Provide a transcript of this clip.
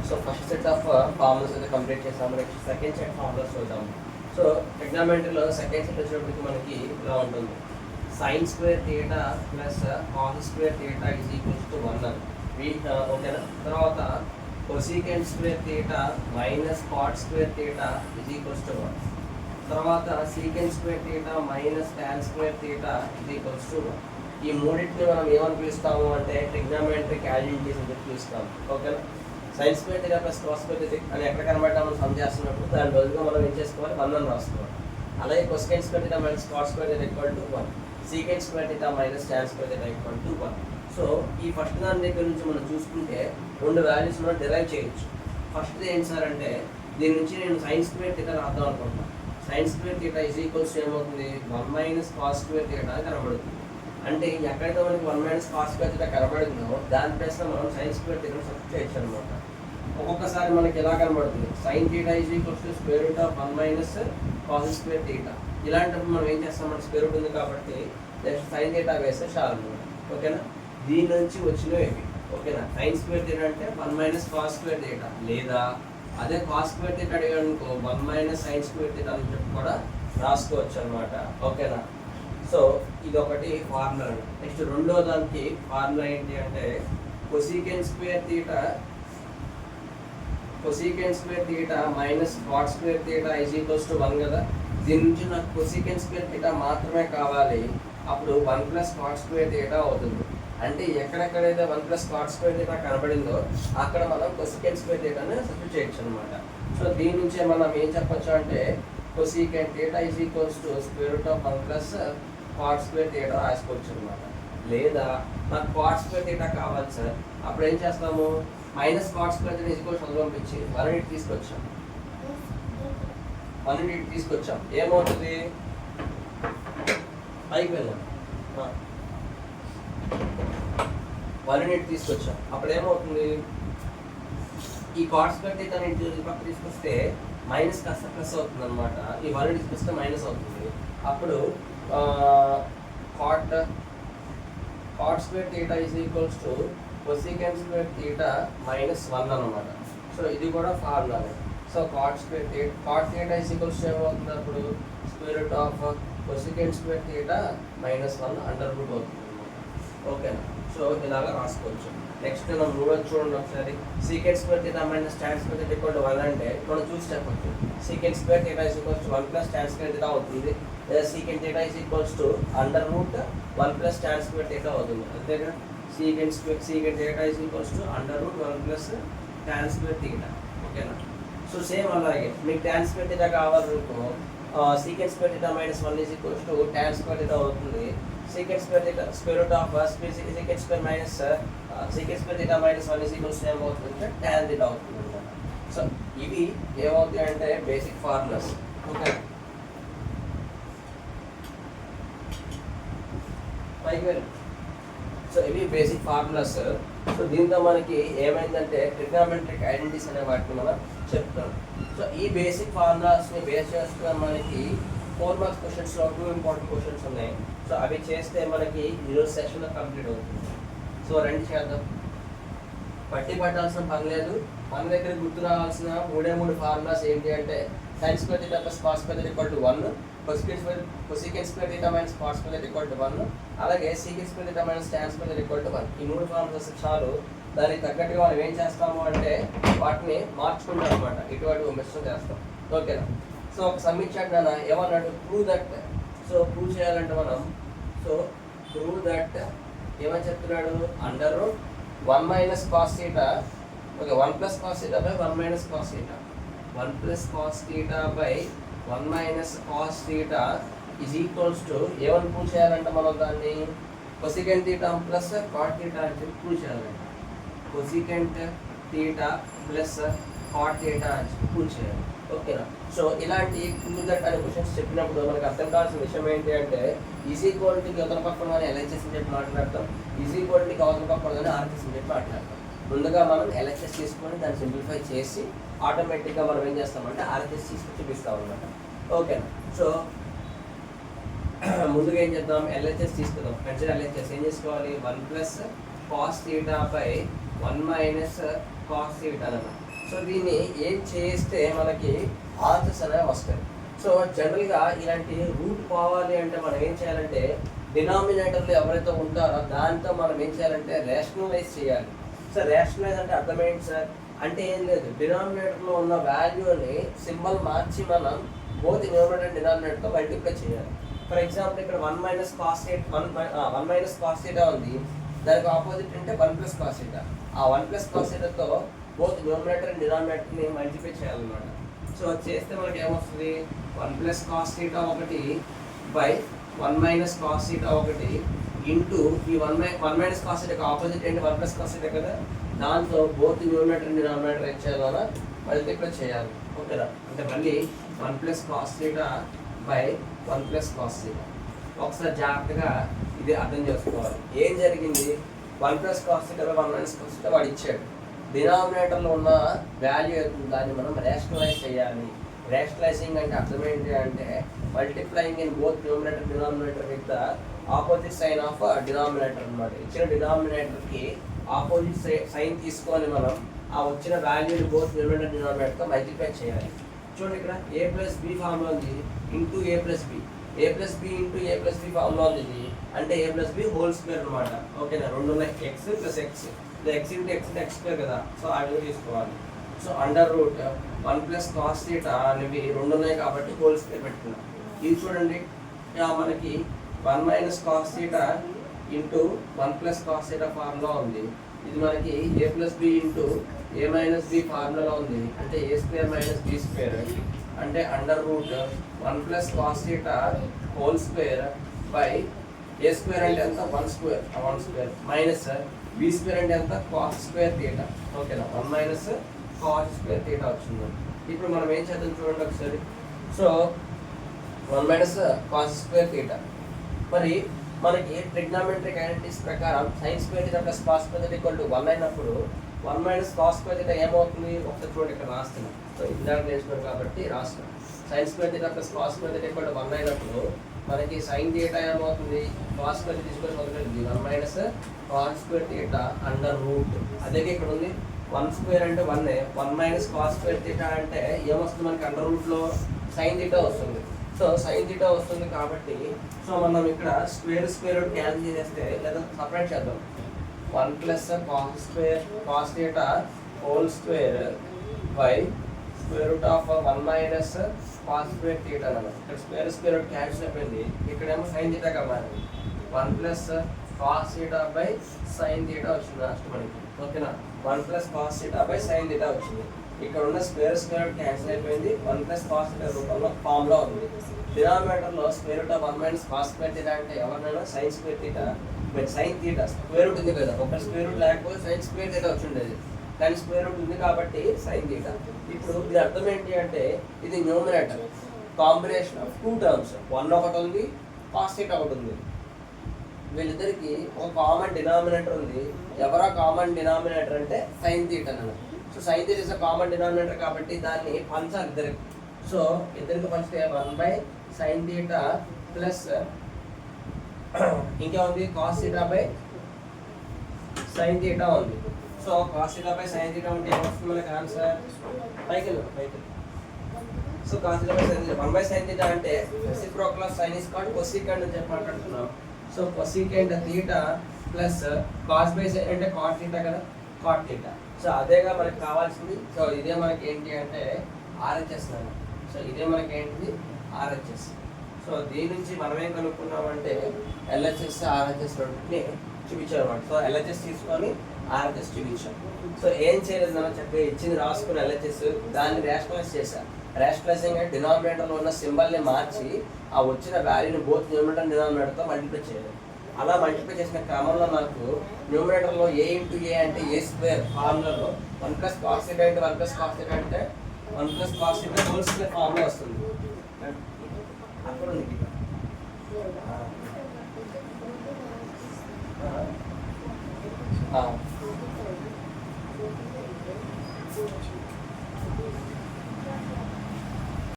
So first set of formulas అయితే complete చేస్తాము. Next second set formulas చూద్దాము. So ట్రిగ్నామెట్రీలో సెకండ్ సెట్ వచ్చేటప్పటికి మనకి ఇలా ఉంటుంది. Sine square theta plus cos square theta is equals to 1 అని ఓకేనా. తర్వాత cosecant square theta minus cot square theta is equals to 1. తర్వాత secant square theta minus tan square theta is equals to 1. ఈ మూడింటిని మనం ఏమని పిలుస్తాము అంటే ట్రిగ్నామెట్రిక్ ఐడెంటిటీస్ అని చెప్పి పిలుస్తాము. ఓకేనా. Sign square theta plus cos square theta అని ఎక్కడ కనబడ్డా మనం సమ్ చేస్తున్నప్పుడు దాని బదులుగా మనం ఏం చేసుకోవాలి, 1 అని రాసుకోవాలి. అలాగే cosecant square theta minus cot square theta equal to 1, secant square theta minus tan square theta equal to 1. So ఈ ఫస్ట్ దాని దగ్గర నుంచి మనం చూసుకుంటే రెండు వాల్యూస్ మనం డిరైవ్ చేయొచ్చు. ఫస్ట్ ఏంటి సార్ అంటే దీని నుంచి నేను సైన్ స్క్వేర్ థీటా రాద్దాం అనుకుంటున్నాను. Sign square theta is equals ఏమవుతుంది, 1 మైనస్ కాస్ స్క్వేర్ థీటా కనబడుతుంది. అంటే ఎక్కడైతే మనకి 1 మైనస్ కాస్ స్క్వేర్ థీటా కనబడుతుందో దాని ప్లేస్లో మనం సైన్ స్క్వేర్ థీటా సబ్స్టిట్యూట్ చేయొచ్చు అనమాట. ఒక్కొక్కసారి మనకి ఎలా కనబడుతుంది, sine theta is equals to square root of 1 minus cos square theta. ఇలాంటప్పుడు మనం ఏం చేస్తాం, మన స్క్వేర్ రూట్ ఉంది కాబట్టి జస్ట్ సైన్ థీటా వేస్తే చాలు అనమాట. ఓకేనా. దీని నుంచి వచ్చినవి ఇవి. ఓకేనా. సైన్ స్క్వేర్ థీటా అంటే 1 మైనస్ కాస్ స్క్వేర్ థీటా, లేదా అదే కాస్ స్క్వేర్ థీటా అడిగాడు అనుకో 1 మైనస్ సైన్ స్క్వేర్ థీటా అని చెప్పి కూడా రాసుకోవచ్చు అనమాట. ఓకేనా. సో ఇది ఒకటి ఫార్ములా. నెక్స్ట్ రెండో దానికి ఫార్ములా ఏంటి అంటే cosecant square theta minus cot square theta is equals to 1 కదా. దీని నుంచి నాకు కొసీకెంట్ స్క్వేర్ థీటా మాత్రమే కావాలి. అప్పుడు 1 ప్లస్ కాట్ స్క్వేర్ థీటా అవుతుంది. అంటే ఎక్కడెక్కడైతే 1 ప్లస్ కాట్ స్క్వేర్ థీటా కనబడిందో అక్కడ మనం కొసీకెంట్ స్క్వేర్ థీటాని సబ్స్టిట్యూట్ చేయొచ్చు అనమాట. సో దీని నుంచే మనం ఏం చెప్పొచ్చు అంటే cosecant theta is equals to square root of 1 plus cot square theta రాసుకోవచ్చు అనమాట. లేదా నాకు కాట్ స్క్వేర్ థీటా కావాలి సార్, అప్పుడు ఏం చేస్తాము, minus cot square theta is equals పంపించి 1 తీసుకొచ్చాం. ఏమవుతుంది, పైకి వెళ్ళాం 1 తీసుకొచ్చాం. అప్పుడు ఏమవుతుంది, ఈ కాట్ స్క్వేర్ థీటా పక్క తీసుకొస్తే మైనస్ కాస్త ప్లస్ అవుతుంది అనమాట. ఈ 1 తీసుకొస్తే మైనస్ అవుతుంది. అప్పుడు cot square theta is equals to cosecant square theta minus 1 అనమాట. సో ఇది కూడా ఫార్ములానే. So cot theta is equals to ఏమవుతుంది, అప్పుడు square root of cosecant square theta minus 1 under root అవుతుంది అనమాట. ఓకేనా. సో ఇలాగా రాసుకోవచ్చు. నెక్స్ట్ మనం మూడోది చూడండి ఒకసారి. Secant square theta minus tan square theta equal to 1 అంటే మనం చూసి చెప్పచ్చు. Secant square theta is equals to 1 plus tan square theta అవుతుంది. లేదా secant theta is equals to under root 1 plus tan square theta అవుతుంది. అంతేగా. Secant theta is equals to under root 1 plus tan square theta. ఓకేనా. So same అలాగే మీకు tan square theta కావాలనుకో secant square theta minus 1 is equals to tan square theta అవుతుంది. Secant square theta square root of secant square minus secant square theta minus 1 is equals to ఏమవుతుంది, tan theta అవుతుంది అనమాట. So ఇవి ఏమవుతాయి అంటే basic formulas. Okay. So ఇవి basic formulas. So దీంతో మనకి ఏమైందంటే ట్రిగ్నామెట్రిక్ ఐడెంటిటీస్ అనే వాటిని మనం చెప్తాం. సో ఈ బేసిక్ ఫార్ములాస్ని బేస్ చేసుకున్న మనకి 4 మార్క్స్ క్వశ్చన్స్లో 2 ఇంపార్టెంట్ క్వశ్చన్స్ ఉన్నాయి. సో అవి చేస్తే మనకి ఈరోజు సెషన్లో కంప్లీట్ అవుతుంది. సో రండి చేద్దాం. పట్టాల్సిన పని లేదు. మన దగ్గర గుర్తు రావాల్సిన 3 ఫార్ములాస్ ఏంటి అంటే sign square theta plus cos square theta equal to 1, cosecant square theta minus cos square theta equal to 1, అలాగే secant square theta minus tan square theta equal to 1. ఈ 3 ఫార్ములాస్ చాలు. దానికి తగ్గట్టుగా మనం ఏం చేస్తాము అంటే వాటిని మార్చుకుంటాం అనమాట. ఇటువంటి మిశ్రమం చేస్తాం. ఓకేనా. సో ఒక సబ్మిట్ నాన్న ఏమన్నాడు, ప్రూవ్ దట్. సో ప్రూవ్ చేయాలంటే మనం ప్రూవ్ దట్ ఏమని చెప్తున్నాడు, under root 1 minus cos theta, okay 1 plus cos theta by 1 minus cos theta, 1 plus cos theta by 1 minus cos theta is equals to ఏమని prove చేయాలంటే మనం దాన్ని cosecant theta plus cot theta అని చెప్పి prove చేయాలంట. Cosecant theta plus cot theta అని చెప్పి prove చేయాలి. ఓకేనా. సో ఇలాంటి ప్రూవ్ దట్ అనే క్వశ్చన్స్ చెప్పినప్పుడు మనకు అర్థం కావాల్సిన విషయం ఏంటి అంటే ఈజ్ ఈక్వాలిటీకి అవతల పక్కన కానీ ఎల్హెచ్ఎస్ అని చెప్పి మాట్లాడతాం, ఈజ్ ఈక్వాలిటీకి అవతల పక్కన కానీ ఆర్హెచ్ఎస్ అని చెప్పి మాట్లాడతాం. ముందుగా మనం ఎల్హెచ్ఎస్ తీసుకొని దాన్ని సింప్లిఫై చేసి ఆటోమేటిక్గా మనం ఏం చేస్తామంటే ఆర్హెచ్ఎస్ తీసుకొని చూపిస్తాం అనమాట. ఓకేనా. సో ముందుగా ఏం చేద్దాం, ఎల్హెచ్ఎస్ తీసుకుందాం. కన్సిడర్ ఎల్హెచ్ఎస్ ఏం చేసుకోవాలి, 1 plus cos theta by 1 minus cos theta అన్నమాట. సో దీన్ని ఏం చేస్తే మనకి ఆన్సర్స్ అనేవి వస్తాయి. సో జనరల్గా ఇలాంటి రూట్ పోవాలి అంటే మనం ఏం చేయాలంటే డినామినేటర్లు ఎవరైతే ఉంటారో దాంతో మనం ఏం చేయాలంటే రేషనలైజ్ చేయాలి. సో రేషనలైజ్ అంటే అర్థమేంటి సార్ అంటే ఏం లేదు, డినామినేటర్లో ఉన్న వాల్యూని సింబల్ మార్చి మనం బోత్ న్యూమరేటర్ అండ్ డినామినేటర్తో మల్టిప్లై చేయాలి. ఫర్ ఎగ్జాంపుల్ ఇక్కడ 1 మైనస్ కాస్ థీటా ఉంది, దానికి ఆపోజిట్ అంటే 1 ప్లస్ కాస్ థీటా. ఆ 1 ప్లస్ కాస్ థీటాతో బోత్ న్యూమరేటర్ అండ్ డినామినేటర్ని మల్టిప్లై చేయాలన్నమాట. సో చేస్తే మనకి ఏమొస్తుంది, 1 ప్లస్ కాస్ థీటా ఒకటి బై 1 మైనస్ కాస్ థీటా ఒకటి ఇంటూ ఈ 1 మైనస్ కాస్ థీటాకి ఆపోజిట్ ఏంటి 1 ప్లస్ కాస్ థీటా కదా, దాంతో బోత్ న్యూమరేటర్ అండ్ డినామినేటర్ ఏం చేయాలన్నా మల్టిప్లై చేయాలి. ఓకేనా, అంటే మళ్ళీ 1 plus cos theta by 1 plus cos theta. ఒకసారి జాగ్రత్తగా ఇది అర్థం చేసుకోవాలి. ఏం జరిగింది, 1 plus cos theta by 1 minus cos theta వాడు ఇచ్చాడు. డినామినేటర్లో ఉన్న వాల్యూ అవుతుంది, దాన్ని మనం రేషనలైజ్ చేయాలి. రేషనలైజింగ్ అంటే అర్థం ఏంటి అంటే multiplying in both numerator denominator with the opposite sign of denominator అనమాట. ఇచ్చిన డినామినేటర్కి ఆపోజిట్ సైన్ తీసుకొని మనం ఆ వచ్చిన వాల్యూని బోత్ న్యూమరేటర్ డినామినేటర్తో మల్టిప్లై చేయాలి. చూడండి ఇక్కడ ఏ ప్లస్ బి ఫార్ములా ఉంది ఇంటూ ఏ ప్లస్ బి, ఏ ప్లస్ బి ఇంటూ ఏ ప్లస్ బి ఫార్ములా ఉంది ఇది అంటే ఏ ప్లస్ బి హోల్ స్క్వేర్ అనమాట. ఓకేనా, రెండు ఉన్నాయి, X plus X, X into X into X square కదా, సో ఆ విధంగా తీసుకోవాలి. So under root 1 plus cos theta అనేవి రెండు ఉన్నాయి కాబట్టి హోల్ స్క్వేర్ పెట్టుకున్నాం. ఇది చూడండి మనకి 1 minus cos theta into 1 plus cos theta formula ఉంది. ఇది మనకి ఏ ప్లస్ బి ఇంటూ ఏ మైనస్ బి ఫార్ములా ఉంది అంటే ఏ స్క్వేర్ మైనస్ బి స్క్వేర్ అంటే under root 1 plus cos theta whole square by A square అంటే ఎంత 1 స్క్వేర్ మైనస్ బి స్క్వేర్ అంటే ఎంత కాస్ స్క్వేర్ థీటా. ఓకేనా, 1 మైనస్ కాస్ స్క్వేర్ థీటా వచ్చింది. ఇప్పుడు మనం ఏం చేద్దాం చూడండి ఒకసారి. So 1 minus cos square theta, మరి మనకి ట్రిగ్నామెట్రిక్ ఐడెంటిటీస్ ప్రకారం sign square theta plus cos square theta equal to 1 అయినప్పుడు 1 మైనస్ కాస్ స్క్వేర్ థీటా ఏమవుతుంది ఒకసారి చూడండి, ఇక్కడ రాస్తున్నాం. సో ఇందాక నేర్చుకున్నాం కాబట్టి రాస్తున్నాం. Sine square theta plus cos square theta equal to 1 అయినప్పుడు మనకి సైన్ థీటా ఏమవుతుంది కాస్ స్క్వేర్ తీసుకొని మొదలైంది 1 minus cos square theta under root. అదే ఇక్కడ ఉంది 1 స్క్వేర్ అంటే 1, 1 మైనస్ కాస్ స్క్వేర్ థీటా అంటే ఏమొస్తుంది మనకి అండర్ రూట్లో సైన్ థీటా వస్తుంది. సో సైన్ థీటా వస్తుంది కాబట్టి సో మనం ఇక్కడ స్క్వేర్ రూట్ క్యాన్సిల్ చేస్తే లేదా సపరేట్ చేద్దాం. 1 plus cos square cos theta whole square by square root of 1 minus cos square theta అన్నమాట. ఇక్కడ స్క్వేర్ రూట్ క్యాన్సిల్ అయిపోయింది, ఇక్కడేమో సైన్ థీటాగా మారింది. 1 plus cos theta by sine theta వచ్చింది లాస్ట్ మనకి. ఓకేనా, 1 plus cos theta by sine theta వచ్చింది. ఇక్కడ ఉన్న స్క్వేర్ రూట్ క్యాన్సిల్ అయిపోయింది, 1 ప్లస్ కాస్ థీటా రూపంలో ఫార్ములా ఉంది. డినామినేటర్లో square root of 1 minus cos square theta అంటే ఎవరినైనా sine square theta by sine theta. Square root ఉంది కదా, ఒక స్క్వేర్ రూట్ లేకపోతే సైన్ స్క్వేర్ థీటా వచ్చి ఉండేది, కానీ స్క్వేర్ రూట్ ఉంది కాబట్టి సైన్ థీటా. ఇప్పుడు దీని అర్థం ఏంటి అంటే ఇది న్యూమరేటర్ కాంబినేషన్ ఆఫ్ 2 టర్మ్స్, 1 ఒకటి ఉంది కాస్ థీటా ఒకటి ఉంది. వీళ్ళిద్దరికి ఒక కామన్ డినామినేటర్ ఉంది. ఎవరా కామన్ డినామినేటర్ అంటే సైన్ థీటా అన్నమాట. So sine theta is common denominator కాబట్టి దాన్ని పంచాలి ఇద్దరికి. సో ఇద్దరికి పంచితే 1 బై సైన్ థీటా ప్లస్ ఇంకా ఉంది cos theta by sine theta ఉంది. So cos theta by sine theta ఉంటే ఏమొస్తుంది మనకి ఆన్సర్ పైకి. So cos theta by sine theta 1 by sine theta అంటే reciprocal of sine is called cosecant అని చెప్పి మాట్లాడుతున్నాం. So cosecant theta plus cos by sine అంటే కాట్ థీటా కదా, కాట్ థీటా. సో అదేగా మనకి కావాల్సింది. సో ఇదే మనకి ఏంటి అంటే ఆర్హెచ్ఎస్ అన్నమాట. సో ఇదే మనకి ఏంటిది ఆర్హెచ్ఎస్. సో దీని నుంచి మనం ఏం కనుక్కున్నామంటే ఎల్హెచ్ఎస్ ఆర్హెచ్ఎస్ రెండింటిని చూపించాం అనమాట. సో ఎల్హెచ్ఎస్ తీసుకొని ఆర్హెచ్ఎస్ చూపించాం. సో ఏం చేయలేదు మనం చెప్పి ఇచ్చింది రాసుకుని ఎల్హెచ్ఎస్ దాన్ని రేషనలైజ్ చేశాను. రేషనలైజింగ్ అంటే డినామినేటర్లో ఉన్న సింబల్ని మార్చి ఆ వచ్చిన వాల్యూని బోత్ న్యూమరేటర్ డినామినేటర్తో మల్టిప్లై చేయాలి. అలా మల్టిప్లై చేసిన క్రమంలో నాకు న్యూమరేటర్లో ఏ ఇంటూ ఏ అంటే ఏ స్క్వేర్ ఫార్ములాలో 1 ప్లస్ కాస్ థీటా అంటే 1 ప్లస్ కాస్ థీటా అంటే 1 plus cos theta whole square formula వస్తుంది. అక్కడ ఉంది